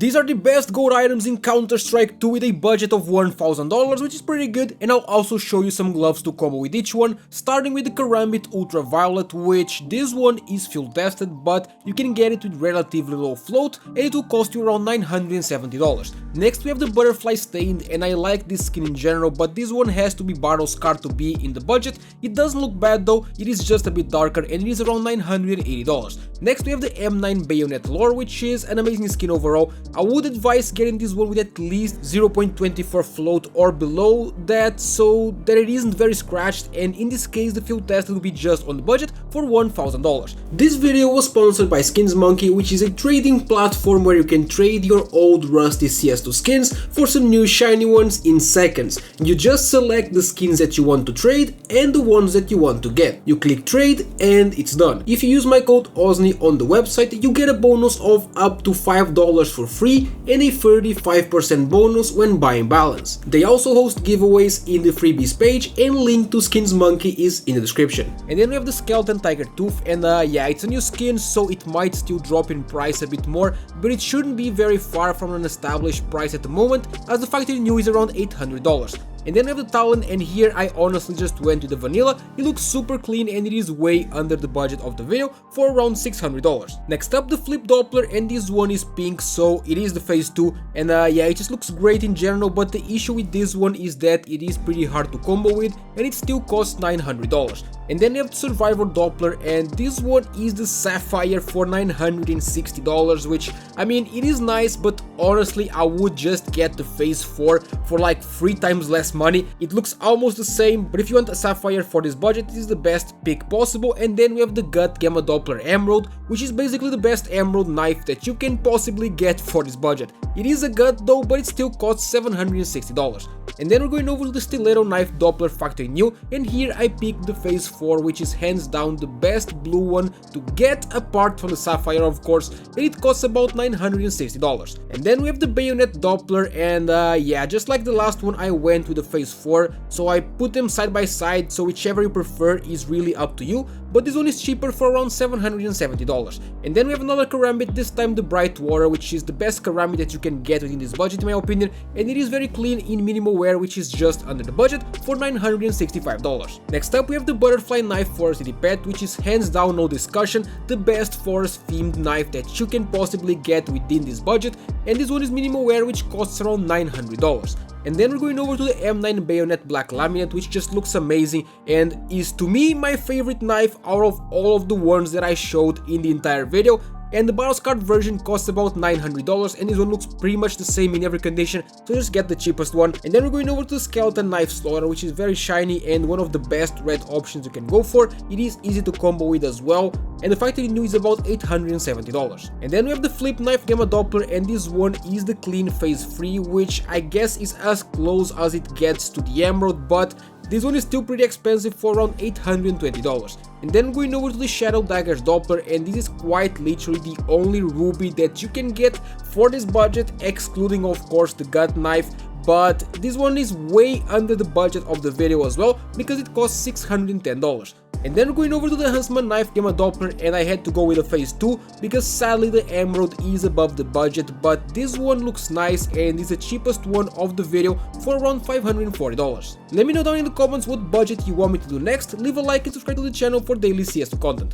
These are the best gold items in Counter-Strike 2 with a budget of $1,000, which is pretty good, and I'll also show you some gloves to combo with each one, starting with the Karambit Ultraviolet, which this one is field tested, but you can get it with relatively low float, and it will cost you around $970. Next we have the Butterfly Stained, and I like this skin in general, but this one has to be battle scarred to be in the budget. It doesn't look bad though, it is just a bit darker and it is around $980. Next we have the M9 Bayonet Lore, which is an amazing skin overall. I would advise getting this one with at least 0.24 float or below that, so that it isn't very scratched, and in this case the field test will be just on the budget for $1,000. This video was sponsored by Skins Monkey, which is a trading platform where you can trade your old rusty CS2 skins for some new shiny ones in seconds. You just select the skins that you want to trade and the ones that you want to get. You click trade and it's done. If you use my code OZNI on the website, you get a bonus of up to $5 for free and a 35% bonus when buying balance. They also host giveaways in the freebies page, and link to Skins Monkey is in the description. And then we have the Skeleton Tiger Tooth, and yeah, it's a new skin, so it might still drop in price a bit more, but it shouldn't be very far from an established price at the moment, as the factory new is around $800. And then we have the Talon, and here I honestly just went with the vanilla. It looks super clean and it is way under the budget of the video for around $600. Next up, the Flip Doppler, and this one is pink, so it is the phase 2, and yeah, it just looks great in general, but the issue with this one is that it is pretty hard to combo with and it still costs $900. And then we have the Survivor Doppler, and this one is the Sapphire for $960, which, I mean, it is nice, but honestly I would just get the phase 4 for like 3 times less money. It looks almost the same, but if you want a Sapphire for this budget, it is the best pick possible. And then we have the Gut Gamma Doppler Emerald, which is basically the best emerald knife that you can possibly get for this budget. It is a gut though, but it still costs $760. And then we're going over to the Stiletto Knife Doppler Factory New, and here I picked the phase 4, which is hands down the best blue one to get, apart from the Sapphire of course, and it costs about $960. And then we have the Bayonet Doppler, and yeah, just like the last one I went with the phase 4, so I put them side by side, so whichever you prefer is really up to you, but this one is cheaper for around $770. And then we have another Karambit, this time the Bright Water, which is the best Karambit that you can get within this budget in my opinion, and it is very clean in minimal wear, which is just under the budget for $965. Next up we have the Butterfly Knife Forest City Pet, which is hands down, no discussion, the best forest themed knife that you can possibly get within this budget, and this one is minimal wear, which costs around $900. And then we're going over to the M9 Bayonet Black Laminate, which just looks amazing and is to me my favorite knife out of all of the ones that I showed in the entire video. And the battle scarred version costs about $900, and this one looks pretty much the same in every condition, so just get the cheapest one. And then we're going over to the Skeleton Knife Slaughter, which is very shiny and one of the best red options you can go for. It is easy to combo with as well, and the factory new is about $870. And then we have the Flip Knife Gamma Doppler, and this one is the clean phase 3, which I guess is as close as it gets to the Emerald, but this one is still pretty expensive for around $820. And then going over to the Shadow Daggers Doppler, and this is quite literally the only ruby that you can get for this budget, excluding of course the gut knife, but this one is way under the budget of the video as well because it costs $610. And then we're going over to the Huntsman Knife Gamma Doppler, and I had to go with a phase 2 because sadly the Emerald is above the budget, but this one looks nice and is the cheapest one of the video for around $540. Let me know down in the comments what budget you want me to do next, leave a like and subscribe to the channel for daily CS2 content.